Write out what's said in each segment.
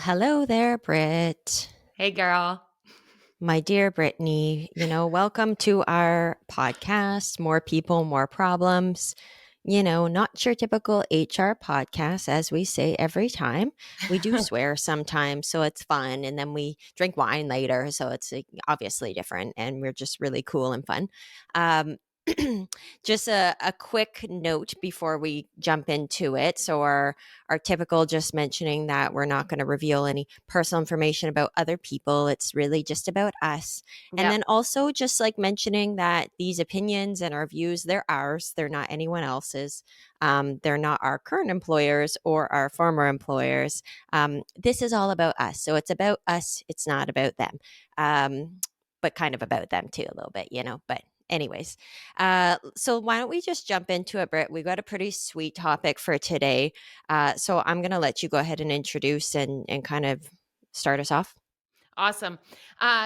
Hello there, Britt. Hey girl. My dear Brittany, welcome to our podcast, More People, More Problems. Not your typical HR podcast, as we say every time. We do swear sometimes, so it's fun. And then we drink wine later, so it's obviously different. And we're just really cool and fun. Um, just a quick note before we jump into it. So, our typical just mentioning that we're not going to reveal any personal information about other people. It's really just about us. And Yep. then also just like mentioning that these opinions and our views, they're ours. They're not anyone else's. They're not our current employers or our former employers. This is all about us. So it's about us. It's not about them. But kind of about them too, a little bit. But anyways, so why don't we just jump into it, Britt? We got a pretty sweet topic for today. So I'm going to let you go ahead and introduce and kind of start us off. Awesome.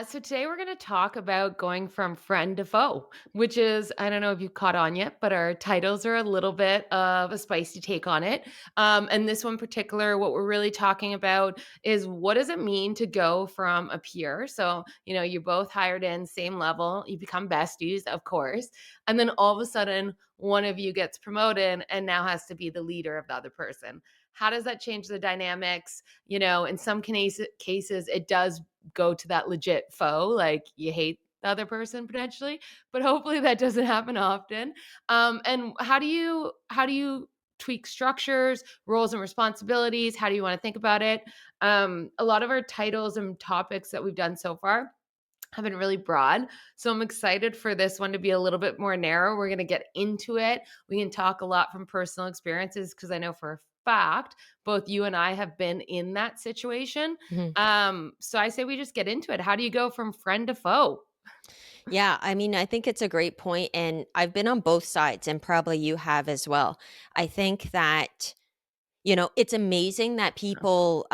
So today we're going to talk about going from friend to foe, which is, I don't know if you caught on yet, but our titles are a little bit of a spicy take on it. And this one particular, what we're really talking about is what does it mean to go from a peer? So, you're both hired in, same level, you become besties, of course. And then all of a sudden, one of you gets promoted and now has to be the leader of the other person. How does that change the dynamics? In some cases, it does go to that legit foe, like you hate the other person potentially, but hopefully that doesn't happen often. And how do you tweak structures, roles and responsibilities? How do you want to think about it? A lot of our titles and topics that we've done so far have been really broad. So I'm excited for this one to be a little bit more narrow. We're going to get into it. We can talk a lot from personal experiences because I know for a fact both you and I have been in that situation. Mhm. So I say we just get into it. How do you go from friend to foe? Yeah, I mean, I think it's a great point, and I've been on both sides, and probably you have as well. I think that it's amazing that people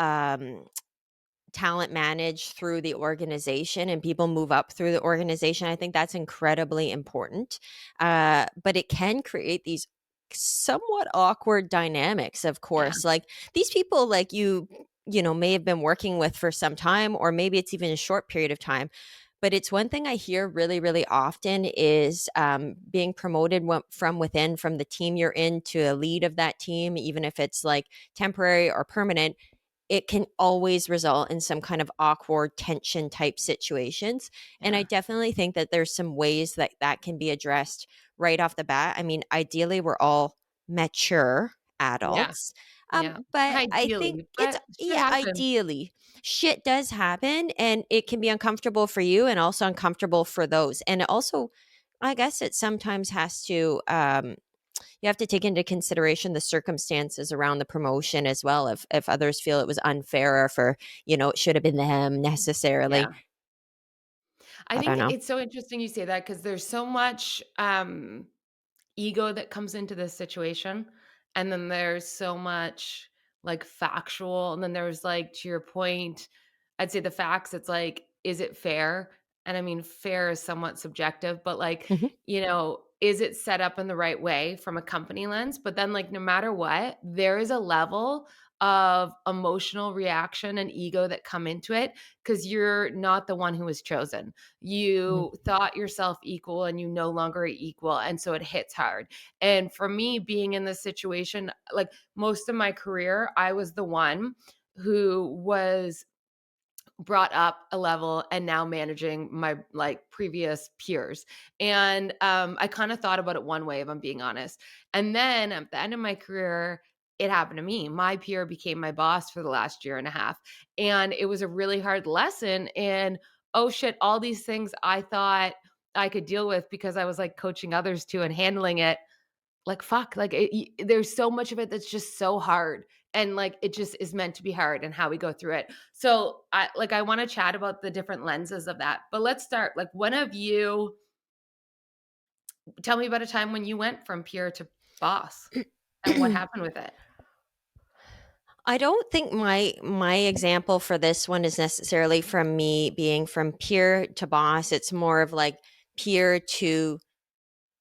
talent manage through the organization and people move up through the organization. I think that's incredibly important. But it can create these somewhat awkward dynamics, of Yeah. course. Like these people, like may have been working with for some time, or maybe it's even a short period of time. But it's one thing I hear really, really often is being promoted from within, from the team you're in to a lead of that team, even if it's like temporary or permanent. It can always result in some kind of awkward tension type situations. And I Yeah. definitely think that there's some ways that that can be addressed right off the bat. I mean, ideally, we're all mature Yeah. adults. Yeah. But I think Ideally, it's, but shit yeah, happens. ideally, shit does happen and it can be uncomfortable for you and also uncomfortable for those. And also, I guess it sometimes has to, you have to take into consideration the circumstances around the promotion as well. If others feel it was unfair, or for it should have been them necessarily. Yeah. I I don't think know. it's so interesting you say that because there's so much ego that comes into this situation. And then there's so much like factual. And then there's like, to your point, I'd say the facts, it's like, is it fair? And I mean, fair is somewhat subjective, but like, Mhm. is it set up in the right way from a company lens? But then, like, no matter what, there is a level of emotional reaction and ego that come into it because you're not the one who was chosen. Mhm. You thought yourself equal and you no longer equal. And so it hits hard. And for me, being in this situation, like most of my career, I was the one who was brought up a level and now managing my like previous peers. And I kind of thought about it one way, if I'm being honest. And then at the end of my career, it happened to me. My peer became my boss for the last year and a half. And it was a really hard lesson. And oh shit, all these things I thought I could deal with because I was like coaching others to and handling it, like, fuck, like, there's so much of it that's just so hard, and, like, it just is meant to be hard and how we go through it. So, I wanna chat about the different lenses of that, but let's start, like, when have you tell me about a time when you went from peer to boss, and what happened with it? I don't think my example for this one is necessarily from me being from peer to boss. It's more of like peer to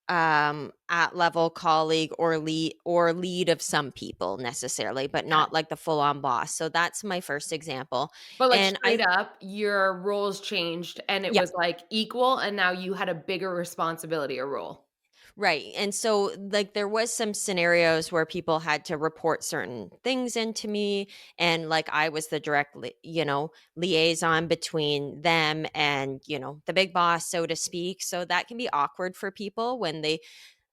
at level colleague or lead of some people necessarily, but Yeah. not like the full on boss. So that's my first example. But, like, And straight up, your roles changed and it yeah, was, like, equal, and now you had a bigger responsibility or role. right. And so like there was some scenarios where people had to report certain things into me, and like I was the direct liaison between them and, the big boss, so to speak. So that can be awkward for people when they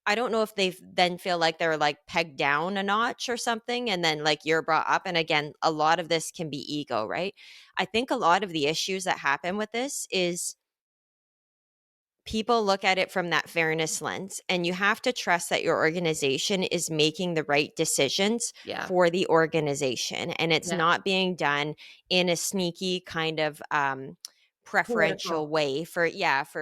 I don't know if they then feel like they're like pegged down a notch or something, and then like you're brought up. And again, a lot of this can be ego, right? I think a lot of the issues that happen with this is people look at it from that fairness lens, and you have to trust that your organization is making the right decisions Yeah. for the organization, and it's Yeah. not being done in a sneaky kind of preferential Political. way for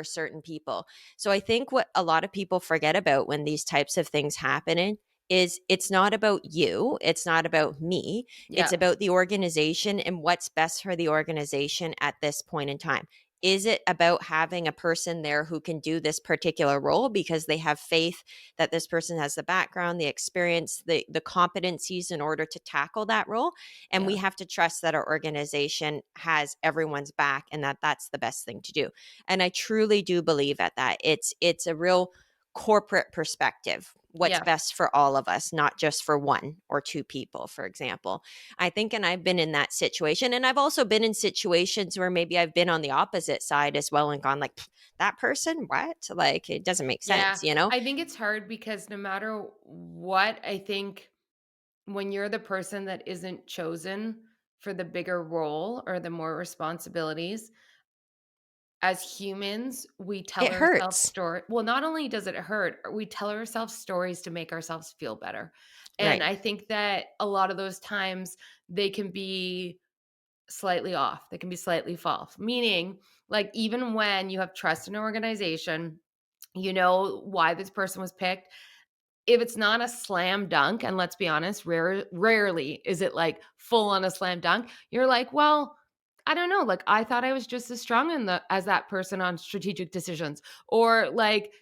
certain people. So I think what a lot of people forget about when these types of things happen is it's not about you, it's not about me, it's Yeah. about the organization and what's best for the organization at this point in time. Is it about having a person there who can do this particular role because they have faith that this person has the background, the experience, the competencies in order to tackle that role? And Yeah. we have to trust that our organization has everyone's back and that that's the best thing to do. And I truly do believe at that. It's a real corporate perspective. What's Yeah. best for all of us, not just for one or two people, for example. I think, and I've been in that situation. And I've also been in situations where maybe I've been on the opposite side as well and gone like, "Pff, that person, what? Like, it doesn't make Yeah. sense, you know?" I think it's hard because no matter what, I think when you're the person that isn't chosen for the bigger role or the more responsibilities, as humans, we tell It ourselves hurts. well, not only does it hurt, we tell ourselves stories to make ourselves feel better. And Right. I think that a lot of those times they can be slightly off. They can be slightly false. Meaning, like even when you have trust in an organization, you know why this person was picked. If it's not a slam dunk, and let's be honest, rarely is it like full on a slam dunk, you're like, well, I don't know. Like I thought I was just as strong in the as that person on strategic decisions. Or like,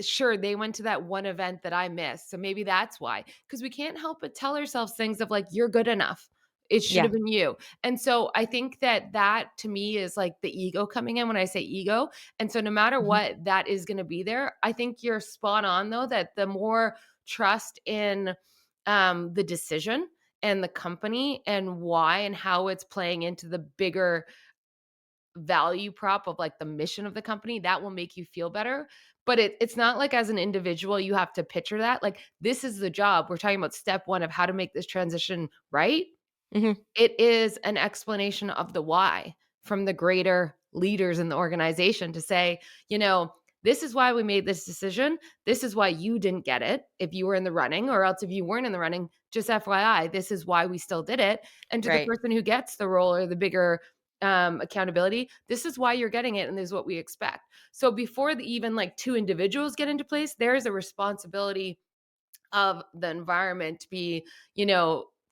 sure, they went to that one event that I missed. So maybe that's why. Because we can't help but tell ourselves things of like, you're good enough. It should Yeah. have been you. And so I think that that to me is like the ego coming in when I say ego. And so no matter Mhm. what, that is going to be there. I think you're spot on though that the more trust in the decision and the company and why and how it's playing into the bigger value prop of like the mission of the company, that will make you feel better. But it's not like as an individual you have to picture that like this is the job. We're talking about step one of how to make this transition right. Mhm. It is an explanation of the why from the greater leaders in the organization to say, this is why we made this decision. This is why you didn't get it if you were in the running, or else if you weren't in the running, just FYI, this is why we still did it. And to the Right. person who gets the role or the bigger accountability, this is why you're getting it and this is what we expect. So before even like two individuals get into place, there is a responsibility of the environment to be,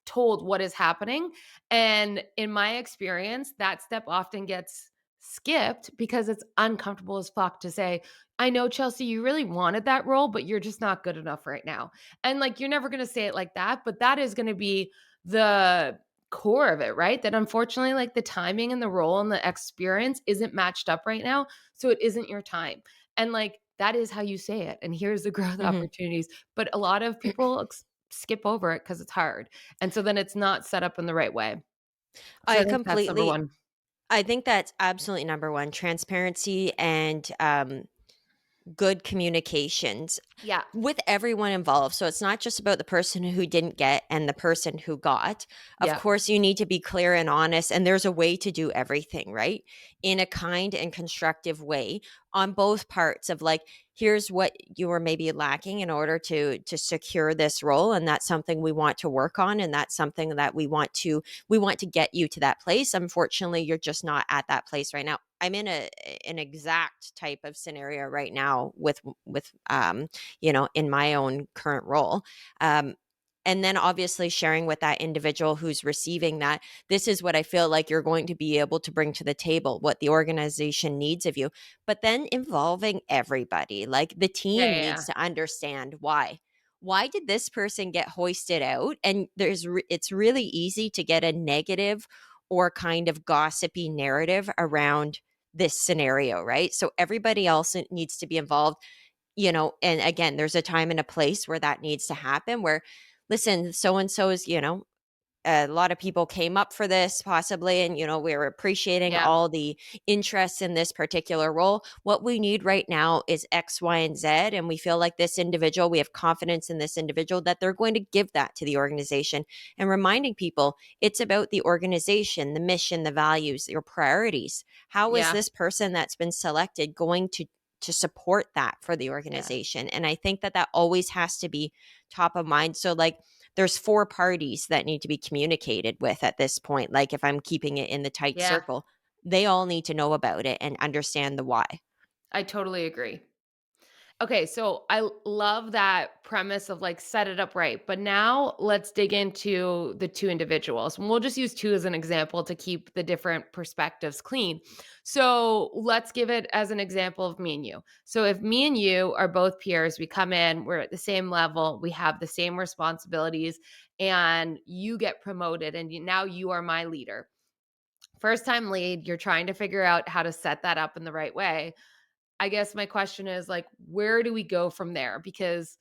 told what is happening. And in my experience, that step often gets skipped because it's uncomfortable as fuck to say, I know, Chelsea, you really wanted that role, but you're just not good enough right now. And like, you're never going to say it like that, but that is going to be the core of it, right? That unfortunately, like the timing and the role and the experience isn't matched up right now. So it isn't your time. And like, that is how you say it. And here's the growth Mhm. opportunities, but a lot of people skip over it because it's hard, and so then it's not set up in the right way. So I I think that's number completely 1. I think that's absolutely number 1, transparency and good communications Yeah, with everyone involved. So it's not just about the person who didn't get and the person who got. Of yeah, course, you need to be clear and honest, and there's a way to do everything, right? In a kind and constructive way on both parts of like, here's what you were maybe lacking in order to secure this role, and that's something we want to work on, and that's something that we want to get you to that place. Unfortunately, you're just not at that place right now. I'm in an exact type of scenario right now with in my own current role. Um, And then obviously sharing with that individual who's receiving that, this is what I feel like you're going to be able to bring to the table, what the organization needs of you. But then involving everybody, like the Yeah, team yeah, needs yeah. to understand why. Why did this person get hoisted out? And it's really easy to get a negative or kind of gossipy narrative around this scenario, right? So everybody else needs to be involved, and again, there's a time and a place where that needs to happen where, listen, so and so is, a lot of people came up for this possibly, and we're appreciating Yeah, all the interest in this particular role. What we need right now is X, Y, and Z, and we feel like this individual, we have confidence in this individual that they're going to give that to the organization. And reminding people it's about the organization, the mission, the values, your priorities. How is yeah, this person that's been selected going to support that for the yeah, organization? And I think that always has to be top of mind. So like, there's 4 parties that need to be communicated with at this point. Like, if I'm keeping it in the tight yeah. circle, they all need to know about it and understand the why. I totally agree. Okay, so love that premise of like set it up right. But now let's dig into the two individuals. And we'll just use two as an example to keep the different perspectives clean. So let's give it as an example of me and you. So if me and you are both peers, we come in, we're at the same level, we have the same responsibilities, and you get promoted, and now you are my leader. First time lead, you're trying to figure out how to set that up in the right way. I guess my question is like, where do we go from there? Because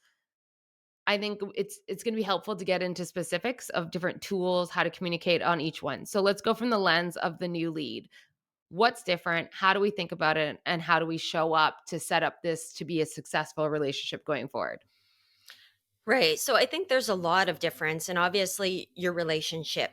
I think it's going to be helpful to get into specifics of different tools, how to communicate on each one. So let's go from the lens of the new lead. What's different? How do we think about it? And how do we show up to set up this to be a successful relationship going forward? Right. So I think there's a lot of difference, and obviously your relationship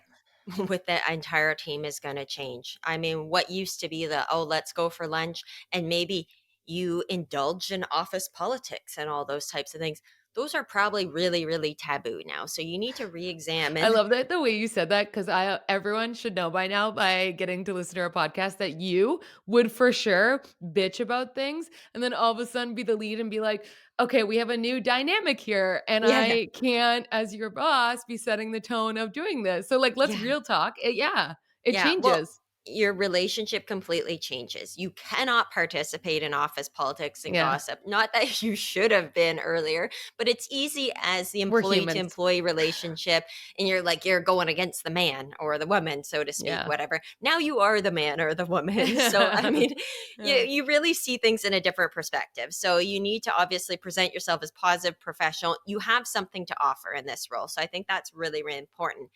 with the entire team is going to change. I mean, what used to be the, oh, let's go for lunch, and maybe you indulge in office politics and all those types of things. Those are probably really, really taboo now. So you need to I re-examine. love that the way you said that because I everyone should know by now by getting to listen to our podcast that you would for sure bitch about things and then all of a sudden be the lead and be like, okay, we have a new dynamic here, and Yeah, yeah. I can't, as your boss, be setting the tone of doing this. So like, let's Yeah. real talk. Yeah, it Yeah, well, changes. your relationship completely changes. You cannot participate in office politics and Yeah, gossip. Not that you should have been earlier, but it's easy as the we're employee to humans. employee relationship. And you're like, you're going against the man or the woman, so to speak, Yeah. whatever. Now you are the man or the woman. So, I mean, you, Yeah. you really see things in a different perspective. So, you need to obviously present yourself as positive, professional. You have something to offer in this role. So, I think that's really, really important.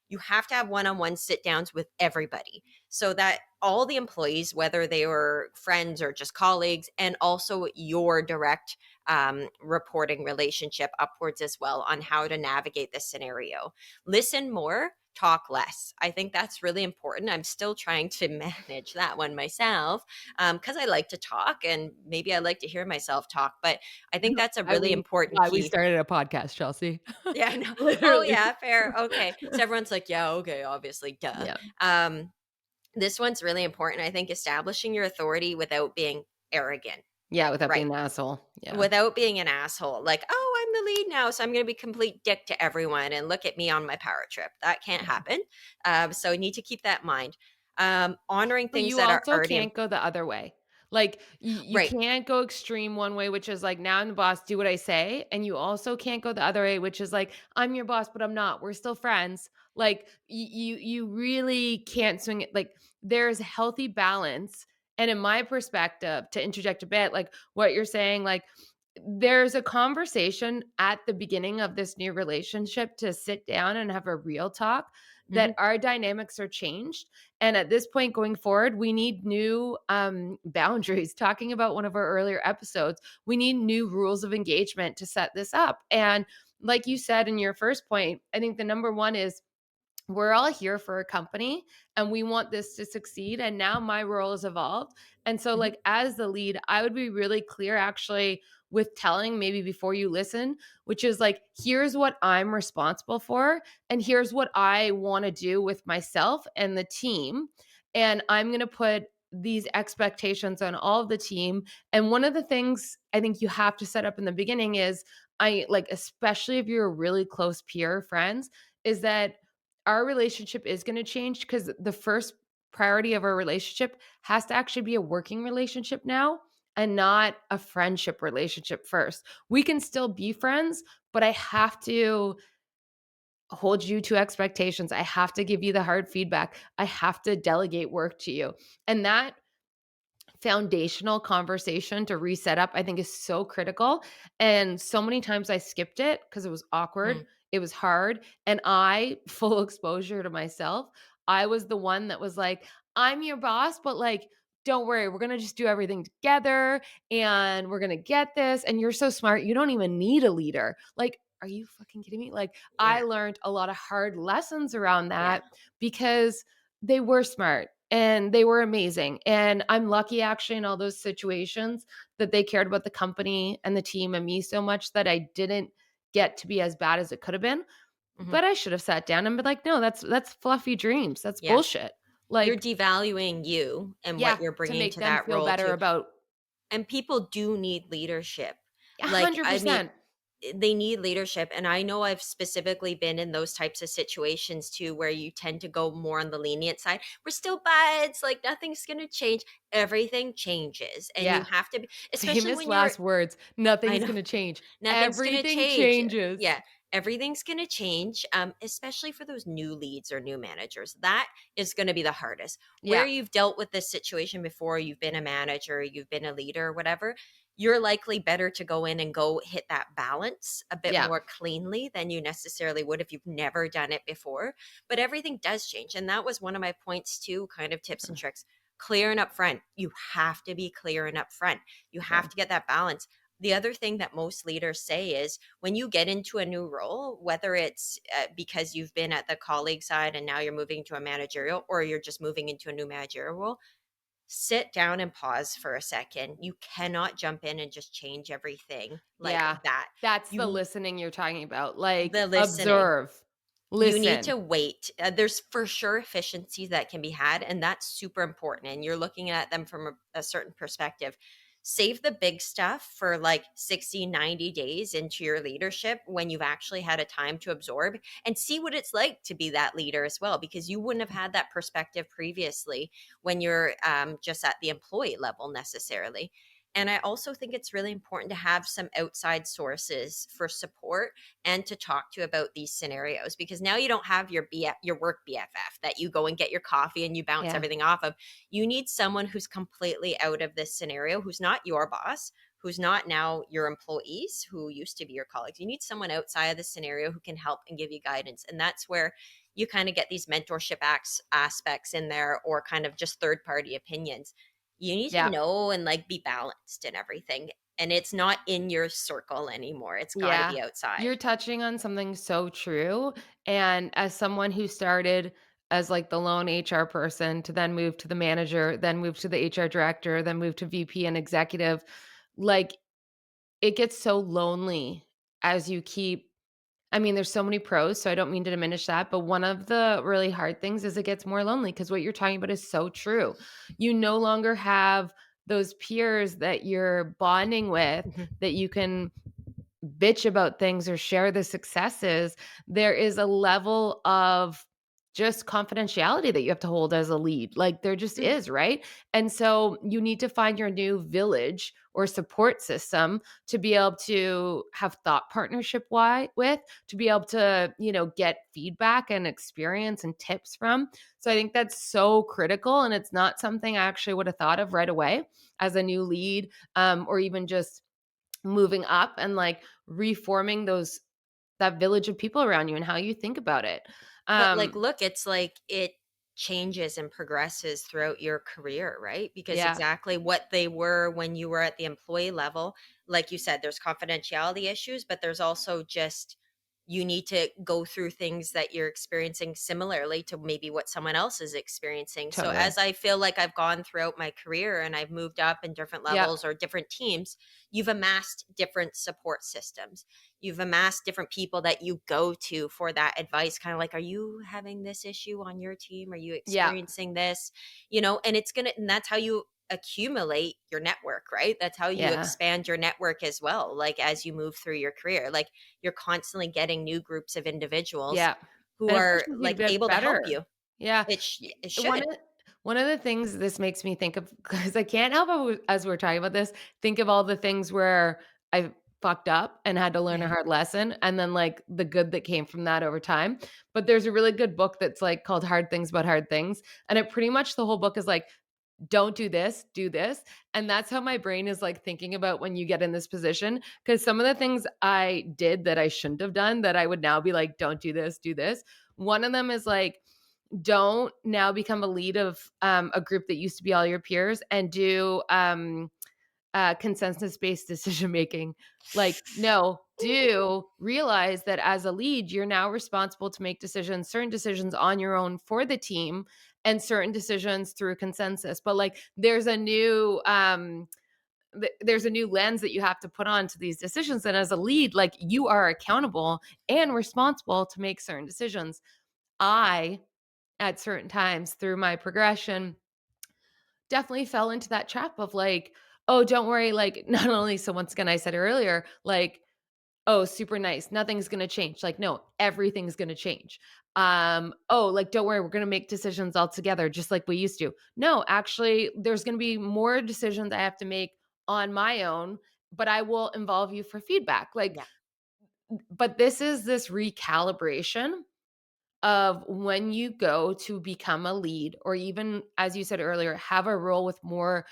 You have to have one-on-one sit downs with everybody so that all the employees, whether they were friends or just colleagues, and also your direct reporting relationship upwards as well, on how to navigate this scenario. Listen more, talk less. I think that's really important. I'm still trying to manage that one myself, because I like to talk and maybe I like to hear myself talk, but I think that's a I really mean, important why we key. started a podcast, Chelsea. Yeah, I know. Oh, Literally. yeah, fair. Okay. So everyone's like, yeah, okay, obviously, duh. Yeah. Um, this one's really important. I think establishing your authority without being arrogant, Yeah, without right? being an asshole. Yeah. Without being an asshole. Like, oh, I'm the lead now, so I'm going to be complete dick to everyone and look at me on my power trip. That can't Yeah. happen. So you need to keep that in mind. Honoring But things you that are also already can't go the other way. Like, you right. can't go extreme one way, which is like, now I'm the boss, do what I say. And you also can't go the other way, which is like, I'm your boss, but I'm not. We're still friends. Like, you really can't swing it. Like, there's healthy balance. And in my perspective, to interject a bit, like what you're saying, like, there's a conversation at the beginning of this new relationship to sit down and have a real talk that Mhm. our dynamics are changed, and at this point going forward, we need new boundaries. Talking about one of our earlier episodes, we need new rules of engagement to set this up. And like you said in your first point, I think the number one is we're all here for a company and we want this to succeed, and now my role has evolved. And so Mhm. like as the lead, I would be really clear actually with telling maybe before you listen, which is like, here's what I'm responsible for, and here's what I want to do with myself and the team, and I'm going to put these expectations on all of the team. And one of the things I think you have to set up in the beginning is I like, especially if you're really close peer friends, is that our relationship is going to change because the first priority of our relationship has to actually be a working relationship now and not a friendship relationship first. We can still be friends, but I have to hold you to expectations. I have to give you the hard feedback. I have to delegate work to you. And that foundational conversation to reset up, I think is so critical. And so many times I skipped it because it was awkward, Mm, it was hard. And I, full exposure to myself, I was the one that was like, I'm your boss, but like, don't worry, we're gonna just do everything together and we're gonna get this. And you're so smart, you don't even need a leader. Like, are you fucking kidding me? Like, yeah, I learned a lot of hard lessons around yeah. that because they were smart and they were amazing. And I'm lucky actually in all those situations that they cared about the company and the team and me so much that I didn't get to be as bad as it could have been. Mhm. But I should have sat down and been like, no, that's fluffy dreams. That's Yeah. bullshit. You're Like, devaluing you and what yeah, you're to bringing make to them that feel role better too. about And people do need leadership. a Like, hundred I mean, percent. they need leadership, and I know I've specifically been in those types of situations too, where you tend to go more on the lenient side. We're still buds, like, nothing's gonna change. Everything changes, and you Yeah. have to be, especially Famous when you're, last words. I Nothing's know. gonna change. Nothing's gonna Everything change. changes. Yeah, everything's gonna change, especially for those new leads or new managers. That is gonna be the hardest. Where Yeah. you've dealt with this situation before, you've been a manager, you've been a leader or whatever, you're likely better to go in and go hit that balance a bit Yeah. more cleanly than you necessarily would if you've never done it before. But everything does change. And that was one of my points too, kind of tips and tricks. Clear and upfront. You have to be clear and upfront. You Yeah. have to get that balance. The other thing that most leaders say is when you get into a new role, whether it's because you've been at the colleague side and now you're moving to a managerial, or you're just moving into a new managerial role, sit down and pause for a second. You cannot jump in and just change everything like Yeah. that. That's the You listening you're talking about. Like, The listening. observe, You need listen. to wait. There's for sure efficiencies that can be had, and that's super important. And you're looking at them from a certain perspective. Save the big stuff for like 60, 90 days into your leadership when you've actually had a time to absorb and see what it's like to be that leader as well, because you wouldn't have had that perspective previously when you're just at the employee level necessarily. And I also think it's really important to have some outside sources for support and to talk to about these scenarios, because now you don't have your work BFF that you go and get your coffee and you bounce Yeah. everything off of. You need someone who's completely out of this scenario, who's not your boss, who's not now your employees, who used to be your colleagues. You need someone outside of the scenario who can help and give you guidance. And that's where you kind of get these mentorship aspects in there, or kind of just third party opinions. You need to Yeah. know and like be balanced and everything. And it's not in your circle anymore. It's got to Yeah. be outside. You're touching on something so true. And as someone who started as like the lone HR person to then move to the manager, then move to the HR director, then move to VP and executive, like it gets so lonely as you keep. I mean, there's so many pros, so I don't mean to diminish that, but one of the really hard things is it gets more lonely because what you're talking about is so true. You no longer have those peers that you're bonding with Mhm. that you can bitch about things or share the successes. There is a level of just confidentiality that you have to hold as a lead. Like there just Mm. is, right? And so you need to find your new village or support system to be able to have thought partnership with, to be able to, get feedback and experience and tips from. So I think that's so critical. And it's not something I actually would have thought of right away as a new lead, or even just moving up and like reforming that village of people around you and how you think about it. But like, Um, look, it's like it changes and progresses throughout your career, right? Because yeah, exactly what they were when you were at the employee level, like you said, there's confidentiality issues, but there's also just you need to go through things that you're experiencing similarly to maybe what someone else is experiencing. So totally. as I feel like I've gone throughout my career and I've moved up in different Yeah, levels or different teams, you've amassed different support systems. You've amassed different people that you go to for that advice, kind of like, are you having this issue on your team? Are you yeah, experiencing this? And it's going to, and that's how you accumulate your network, right? That's how you Yeah. expand your network as well. Like as you move through your career, like you're constantly getting new groups of individuals Yeah. who And are especially if you like get able to help better. you. Yeah. It One should. of one of the things this makes me think of, because I can't help but as we're talking about this, think of all the things where I fucked up and had to learn a Yeah. hard lesson, and then, like, the good that came from that over time. But there's a really good book that's, like, called Hard Things About Hard Things, and it pretty much the whole book is like, "Don't do this," and that's how my brain is, like, thinking about when you get in this position. Because some of the things I did that I shouldn't have done that I would now be like, "Don't do this, do this." One of them is, like, don't now become a lead of a group that used to be all your peers and do consensus based decision making. Like, no, do realize that as a lead, you're now responsible to make decisions, certain decisions on your own for the team and certain decisions through consensus. But like, there's a new lens that you have to put on to these decisions. And as a lead, like, you are accountable and responsible to make certain decisions. I at certain times through my progression definitely fell into that trap of like, oh, don't worry, like, not only, so once again I said earlier, like, oh, super nice, nothing's going to change. Like, no, everything's going to change. Oh, like, don't worry, we're going to make decisions all together just like we used to. No, actually there's going to be more decisions I have to make on my own, but I will involve you for feedback. Like, Yeah. but this recalibration of when you go to become a lead, or even as you said earlier, have a role with more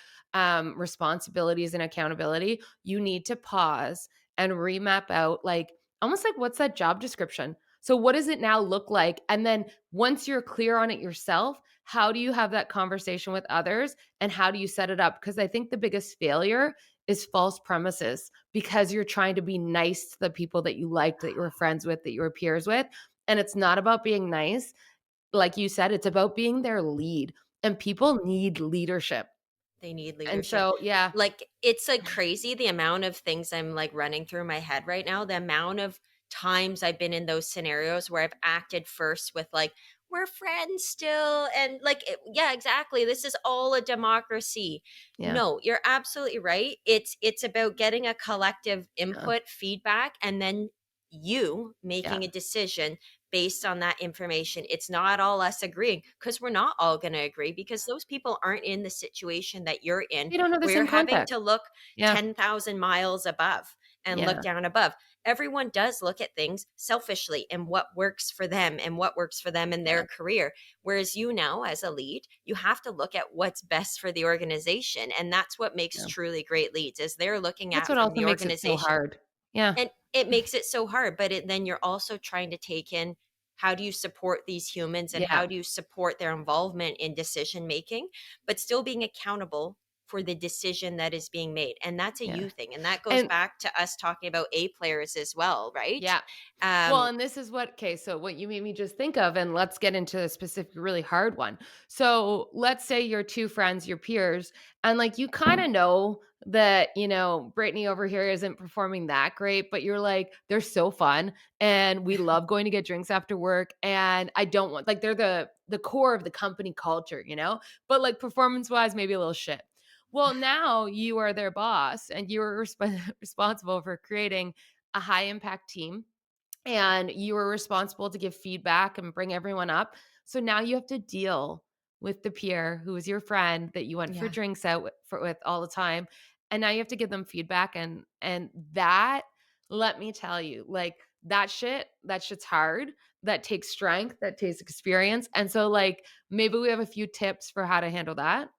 responsibilities and accountability, you need to pause and remap out, like, almost like, what's that job description? So what does it now look like? And then once you're clear on it yourself, how do you have that conversation with others, and how do you set it up? Because I think the biggest failure is false premises, because you're trying to be nice to the people that you liked, that you were friends with, that you were peers with, and it's not about being nice. Like you said, it's about being their lead, and people need leadership. They need And leadership. so, yeah, Like, it's, like, crazy the amount of things I'm, like, running through my head right now, the amount of times I've been in those scenarios where I've acted first with, like, "We're friends still," and, like, yeah, exactly, "This is all a democracy." yeah, No, you're absolutely right. It's about getting a collective yeah, input, feedback, and then you yeah, making a decision based on that information. It's not all us agreeing, because we're not all going to agree, because those people aren't in the situation that you're in, they don't have the where you're same having context. to look Yeah, 10,000 miles above and look yeah, down above. Everyone does look at things selfishly and what works for them and what works for them in yeah, their career. Whereas you now, as a lead, you have to look at what's best for the organization. And that's what makes yeah. truly great leads, is they're looking That's at what from also the makes it so organization. hard. Yeah, And it makes it so hard, but then you're also trying to take in, how do you support these humans and yeah, how do you support their involvement in decision making, but still being accountable for the decision that is being made. And that's a yeah. you thing. And that goes And back to us talking about A players as well, right? yeah. Well, Um, and this is what, okay, so what you made me just think of, and let's get into a specific, really hard one. So let's say you're two friends, your peers, and like, you kind of know that, Brittany over here isn't performing that great, but you're like, they're so fun and we love going to get drinks after work. And I don't want, like, they're the core of the company culture, but like, performance wise, maybe a little shit. Well, now you are their boss and you are responsible for creating a high impact team, and you were responsible to give feedback and bring everyone up. So now you have to deal with the peer who is your friend that you went for yeah. drinks out with all the time, and now you have to give them feedback, and that, let me tell you, like, that shit's hard. That takes strength. That takes experience. And so, like, maybe we have a few tips for how to handle that.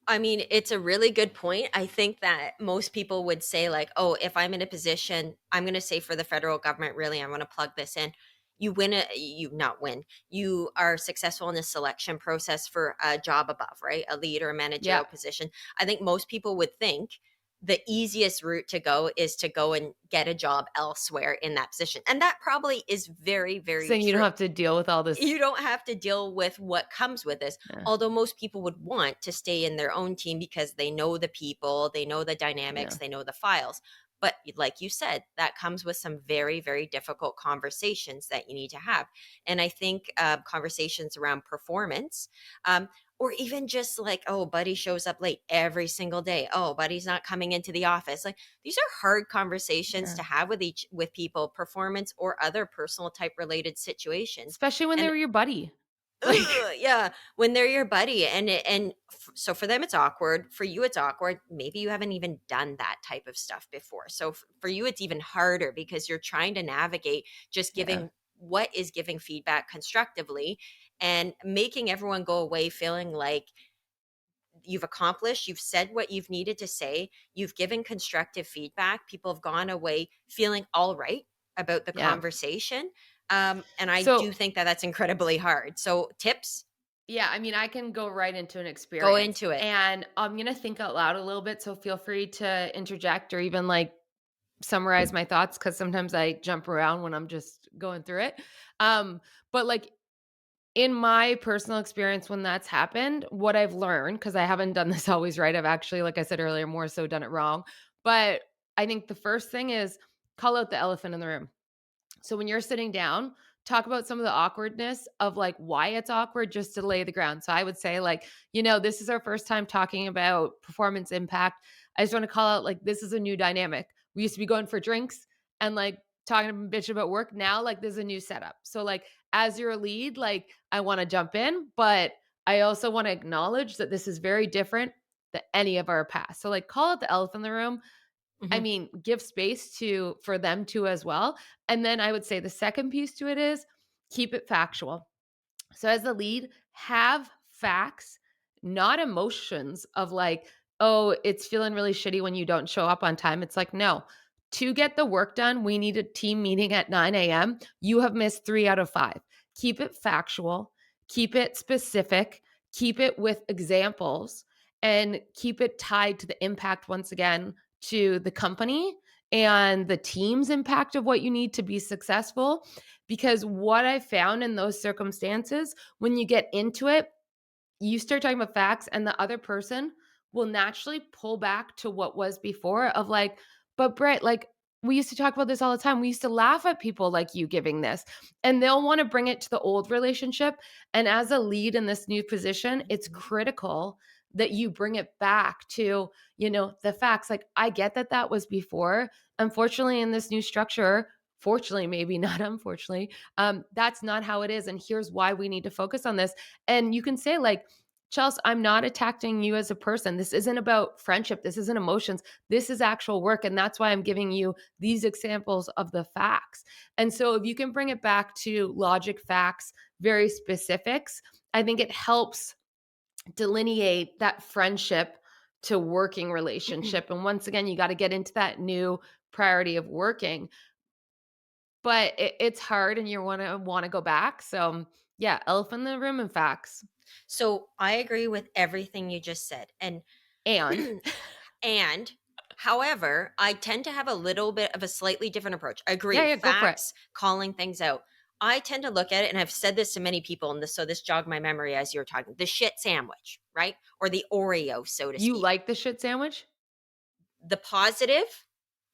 I mean, it's a really good point. I think that most people would say, like, oh, if I'm in a position, I'm going to say for the federal government, really, I'm going to plug this in. You win a, you not win, you are successful in the selection process for a job above, right? A lead or a Yeah. managerial position. I think most people would think the easiest route to go is to go and get a job elsewhere in that position. And that probably is very, So very you don't true. have to deal with all You this. don't have to deal with what comes with this. Yeah. Although most people would want to stay in their own team because they know the people, they know the Yeah. dynamics, they know the files. But like you said, that comes with some very, very difficult conversations that you need to have. And I think conversations around performance, or even just like, oh, buddy shows up late every single day. Oh, buddy's not coming into the office. Like, these are hard conversations Yeah. to have with people, performance or other personal type related situations. Especially when they And were your buddy. Like, ugh, yeah, when they're your buddy, so for them it's awkward. For you, it's awkward. Maybe you haven't even done that type of stuff before. So for you, it's even harder because you're trying to navigate just yeah. giving feedback constructively and making everyone go away feeling like you've accomplished, you've said what you've needed to say, you've given constructive feedback. People have gone away feeling all right about the Yeah. conversation. And I do So, think that that's incredibly hard. So, tips, yeah, I mean, I can go right into an go experience, into it. and I'm gonna think out loud a little bit, so feel free to interject or even, like, summarize my thoughts because sometimes I jump around when I'm just going through it. But, like, in my personal experience when that's happened, what I've learned, because I haven't done this always right, I've actually, like I said earlier, more so done it wrong, but I think the first thing is call out the elephant in the room. So when you're sitting down, talk about some of the awkwardness of like why it's awkward just to lay the ground. So I would say like, this is our first time talking about performance impact. I just want to call out like this is a new dynamic. We used to be going for drinks and like talking a bitch about work. Now like there's a new setup. So like as your lead, like I want to jump in, but I also want to acknowledge that this is very different than any of our past. So like call it the elephant in the room. I Mhm, mean, give space to for them to as well. And then I would say the second piece to it is keep it factual. So as the lead, have facts, not emotions of like, oh, it's feeling really shitty when you don't show up on time. It's like, no, to get the work done, we need a team meeting at 9 a.m. You have missed 3 out of 5. Keep it factual, keep it specific, keep it with examples, and keep it tied to the impact once again to the company and the team's impact of what you need to be successful. Because what I found in those circumstances, when you get into it, you start talking about facts, and the other person will naturally pull back to what was before of like, but Britt, like, we used to talk about this all the time. We used to laugh at people like you giving this, and they'll want to bring it to the old relationship. And as a lead in this new position, it's mhm, critical that you bring it back to, the facts. Like, I get that that was before. Unfortunately, in this new structure, fortunately, maybe not unfortunately, that's not how it is. And here's why we need to focus on this. And you can say, like, Chelsea, I'm not attacking you as a person. This isn't about friendship. This isn't emotions. This is actual work. And that's why I'm giving you these examples of the facts. And so if you can bring it back to logic, facts, very specifics, I think it helps delineate that friendship to working mhm. relationship. And once again, you got to get into that new priority of working. But it's hard and you want to go back. So yeah, elephant in the room and facts. So, I agree with everything you just said, and And and however, I tend to have a little bit of a slightly different approach. I yeah, agree, yeah, go for it. facts, calling things out. I tend to look at it, and I've said this to many people, and this jogged my memory as you were talking. The shit sandwich, right? Or the Oreo, so to You speak. like the shit sandwich? The positive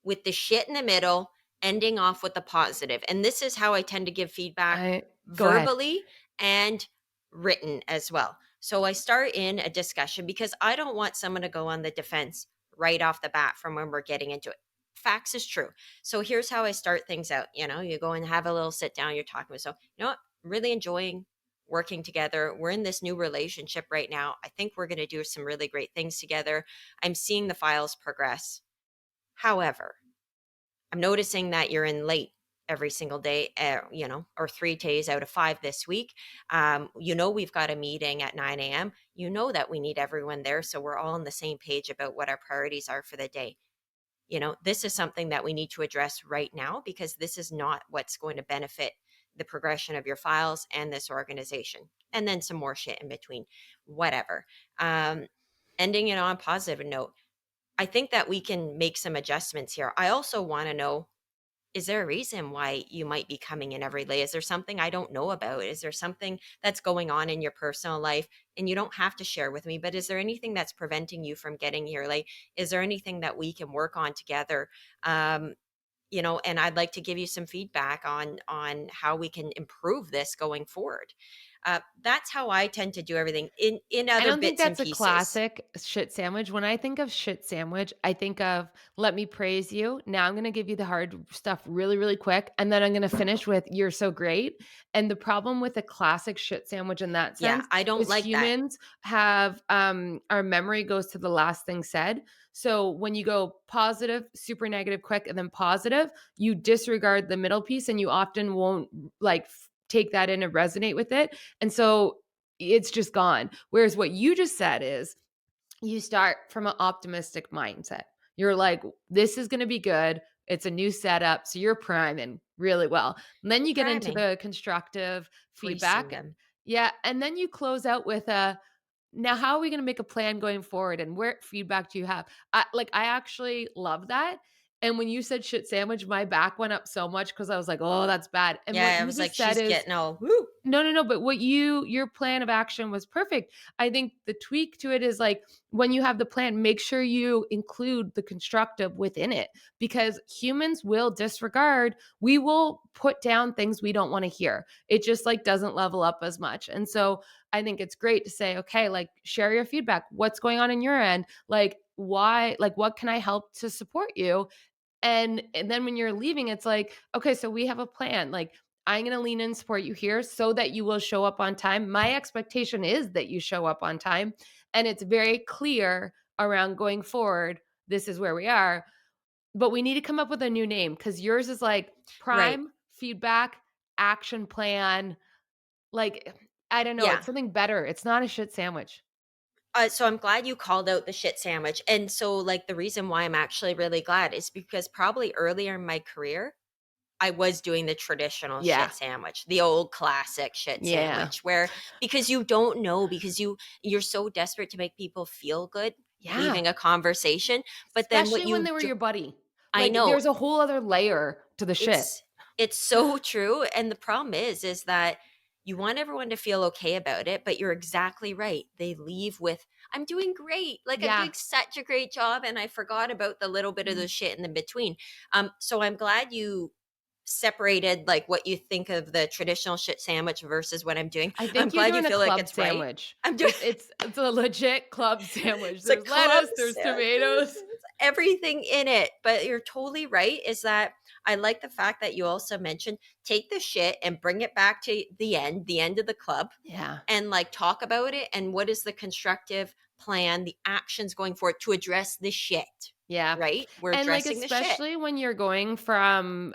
with the shit in the middle, ending off with the positive. And this is how I tend to give feedback I Go ahead. verbally and written as well. So I start in a discussion because I don't want someone to go on the defense right off the bat from when we're getting into it. Facts is true. So here's how I start things out. You go and have a little sit down, you're talking with, so, you know what? I'm really enjoying working together. We're in this new relationship right now. I think we're going to do some really great things together. I'm seeing the files progress. However, I'm noticing that you're in late every single day, or 3 days out of 5 this week. We've got a meeting at 9 a.m. You know that we need everyone there. So we're all on the same page about what our priorities are for the day. This is something that we need to address right now because this is not what's going to benefit the progression of your files and this organization. And then some more shit in between, whatever. Um, Ending it on a positive note. I think that we can make some adjustments here. I also want to know, is there a reason why you might be coming in every day? Is there something I don't know about? Is there something that's going on in your personal life? And you don't have to share with me, but is there anything that's preventing you from getting here? Like, is there anything that we can work on together? Um, and I'd like to give you some feedback on how we can improve this going forward. That's how I tend to do everything in I other don't think bits and that's a pieces. classic shit sandwich. When I think of shit sandwich, I think of let me praise you. Now I'm going to give you the hard stuff really, really quick. And then I'm going to finish with you're so great. And the problem with a classic shit sandwich in that Yeah, sense I don't is like that. humans have our memory goes to the last thing said. So when you go positive, super negative, quick, and then positive, you disregard the middle piece and you often won't take that in and resonate with it. And so it's just gone. Whereas what you just said is you start from an optimistic mindset. You're like, this is going to be good. It's a new setup. So you're priming really well. And then you get into Priming, the constructive greasing feedback. them. Yeah. And then you close out with a, now how are we going to make a plan going forward and where feedback do you have? I actually love that. And when you said shit sandwich, my back went up so much because I was like, oh, that's bad. And what Yeah, I you was like, just said she's is getting all woo. no, no, no, but what your plan of action was perfect. I think the tweak to it is like when you have the plan, make sure you include the constructive within it because humans will disregard, we will put down things we don't want to hear. It just like doesn't level up as much. And so I think it's great to say, okay, like share your feedback. What's going on in your end? Like why, like what can I help to support you? And then when you're leaving, it's like, okay, so we have a plan. Like, I'm going to lean in and support you here so that you will show up on time. My expectation is that you show up on time. And it's very clear around going forward. This is where we are. But we need to come up with a new name because yours is like Right. prime, feedback, action plan. Like, I don't know. Yeah. It's something better. It's not a shit sandwich. So I'm glad you called out the shit sandwich. And so, like, the reason why I'm actually really glad is because probably earlier in my career, I was doing the traditional Yeah. shit sandwich, the old classic shit Yeah. sandwich where because you don't know because you're so desperate to make people feel good Yeah. leaving a conversation, but then what Especially when you they were do your buddy. I Like, know there's a whole other layer to the shit. it's so true, and the problem is that you want everyone to feel okay about it, but you're exactly right. They leave with, "I'm doing great. Like, I'm Yeah. doing such a great job, and I forgot about the little bit of Mhm. the shit in the between." So I'm glad you separated, like, what you think of the traditional shit sandwich versus what I'm doing. I I'm think you're glad you doing a feel like club it's right. sandwich. I'm doing It's a legit club sandwich. it's a There's club lettuce, there's sandwich. tomatoes. It's everything in it. But you're totally right. Is that I like the fact that you also mentioned take the shit and bring it back to the end of the club, Yeah. and like talk about it. And what is the constructive plan, the actions going forward to address the shit, Yeah. right? We're And, like, addressing the shit. especially when you're going from,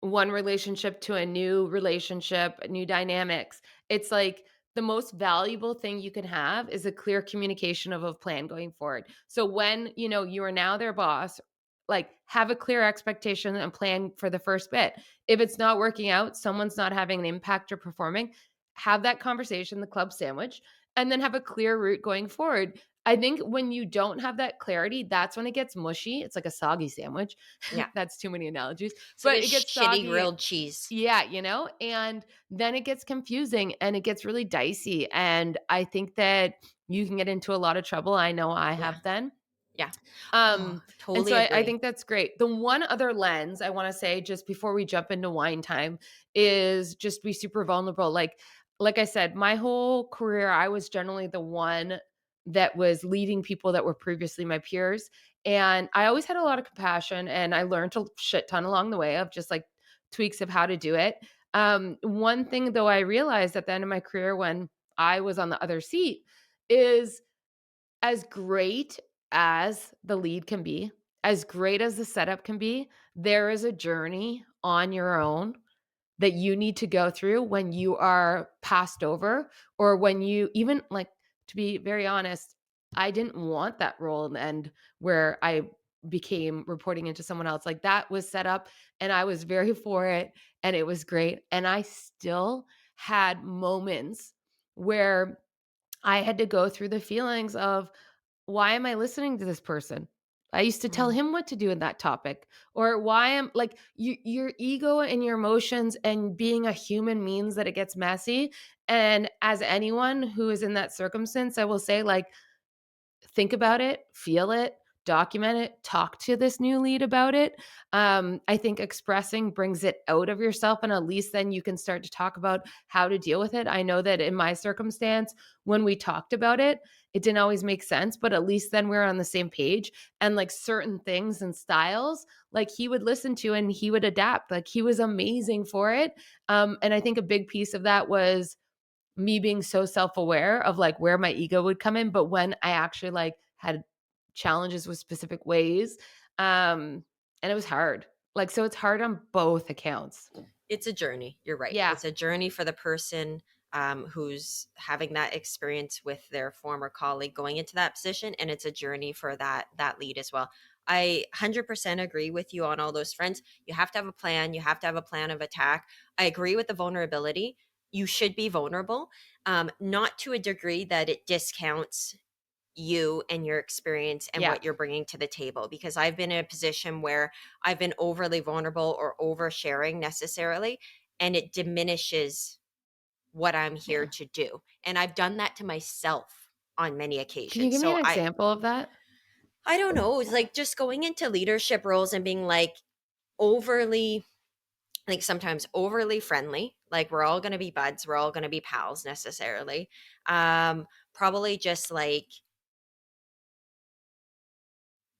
one relationship to a new relationship, new dynamics, it's like the most valuable thing you can have is a clear communication of a plan going forward. So when, you are now their boss, like, have a clear expectation and plan for the first bit. If it's not working out, someone's not having an impact or performing, have that conversation, the club sandwich, and then have a clear route going forward. I think when you don't have that clarity, that's when it gets mushy. It's like a soggy sandwich. Yeah. That's too many analogies, It's like a but it gets shitty soggy. grilled cheese. Yeah, and then it gets confusing and it gets really dicey. And I think that you can get into a lot of trouble. I know I Yeah. have then. Yeah. Oh, And so totally I agree. think that's great. The one other lens I want to say just before we jump into wine time is just be super vulnerable. Like I said, my whole career, I was generally the one that was leading people that were previously my peers. And I always had a lot of compassion and I learned a shit ton along the way of just like tweaks of how to do it. One thing though I realized at the end of my career when I was on the other seat is as great as the lead can be, as great as the setup can be, there is a journey on your own that you need to go through when you are passed over or when you even like to be very honest, I didn't want that role in the end where I became reporting into someone else. Like that was set up and I was very for it and it was great. And I still had moments where I had to go through the feelings of why am I listening to this person? I used to tell Mm. him what to do in that topic, or why am like your ego and your emotions and being a human means that it gets messy. And as anyone who is in that circumstance, I will say, like, think about it, feel it, document it, talk to this new lead about it. I think expressing brings it out of yourself, and at least then you can start to talk about how to deal with it. I know that in my circumstance, when we talked about it, it didn't always make sense, but at least then we're on the same page. And like certain things and styles, like he would listen to and he would adapt. Like he was amazing for it. And I think a big piece of that was me being so self-aware of like where my ego would come in, but when I actually like had challenges with specific ways, and it was hard. Like, so it's hard on both accounts. It's a journey. You're right. Yeah. It's a journey for the person who's having that experience with their former colleague going into that position, and it's a journey for that lead as well. I 100% agree with you on all those fronts. You have to have a plan. You have to have a plan of attack. I agree with the vulnerability. You should be vulnerable, not to a degree that it discounts you and your experience and Yeah. what you're bringing to the table, because I've been in a position where I've been overly vulnerable or oversharing necessarily, and it diminishes what I'm here Yeah. to do. And I've done that to myself on many Can you occasions. give me So an I example of that? I don't know, it's like just going into leadership roles and being like overly, like sometimes overly friendly, like we're all going to be buds, we're all going to be pals necessarily. Probably just like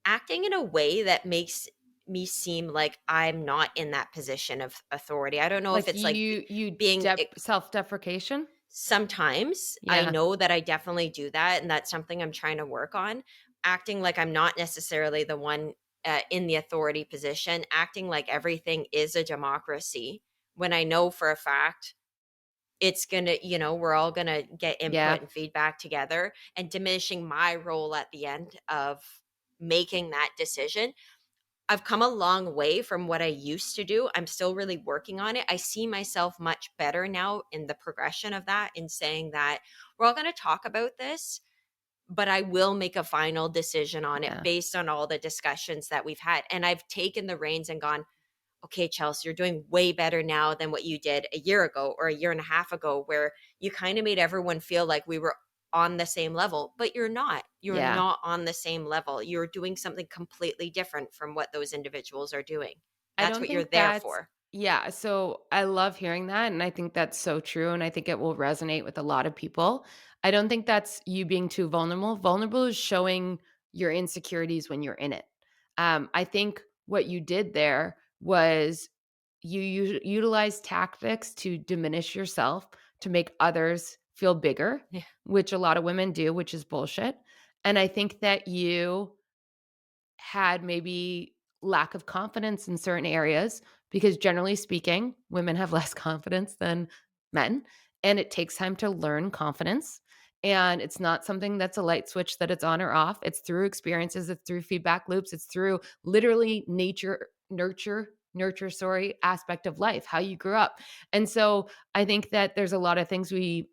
acting in a way that makes me seem like I'm not in that position of authority. I don't know if Like it's like you being self-deprecation? sometimes I Yeah. know that I definitely do that, and that's something I'm trying to work on. Acting like I'm not necessarily the one in the authority position, acting like everything is a democracy when I know for a fact it's gonna, we're all gonna get Yeah. input and feedback together, and diminishing my role at the end of making that decision. I've come a long way from what I used to do. I'm still really working on it. I see myself much better now in the progression of that, in saying that we're all going to talk about this, but I will make a final decision on it Yeah. based on all the discussions that we've had. And I've taken the reins and gone, okay, Chelsea, you're doing way better now than what you did a year ago or a year and a half ago, where you kind of made everyone feel like we were on the same level, but you're not. You're Yeah. not on the same level. You're doing something completely different from what those individuals are doing. I That's don't what you're think there that's for. yeah, so I love hearing that, and I think that's so true, and I think it will resonate with a lot of people. I don't think that's you being too vulnerable. Vulnerable is showing your insecurities when you're in it. I think what you did there was you utilize tactics to diminish yourself to make others feel bigger, Yeah. which a lot of women do, which is bullshit. And I think that you had maybe lack of confidence in certain areas because generally speaking, women have less confidence than men, and it takes time to learn confidence. And it's not something that's a light switch that it's on or off. It's through experiences, it's through feedback loops, it's through literally nurture, sorry, aspect of life, how you grew up. And so I think that there's a lot of things we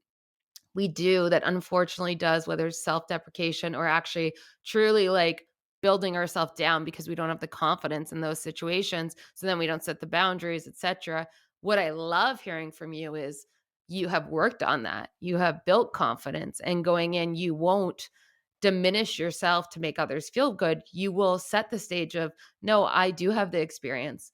do that unfortunately does, whether it's self-deprecation or actually truly like building ourselves down because we don't have the confidence in those situations, so then we don't set the boundaries, etc. What I love hearing from you is you have worked on that, you have built confidence, and going in you won't diminish yourself to make others feel good. You will set the stage of, no, I do have the experience,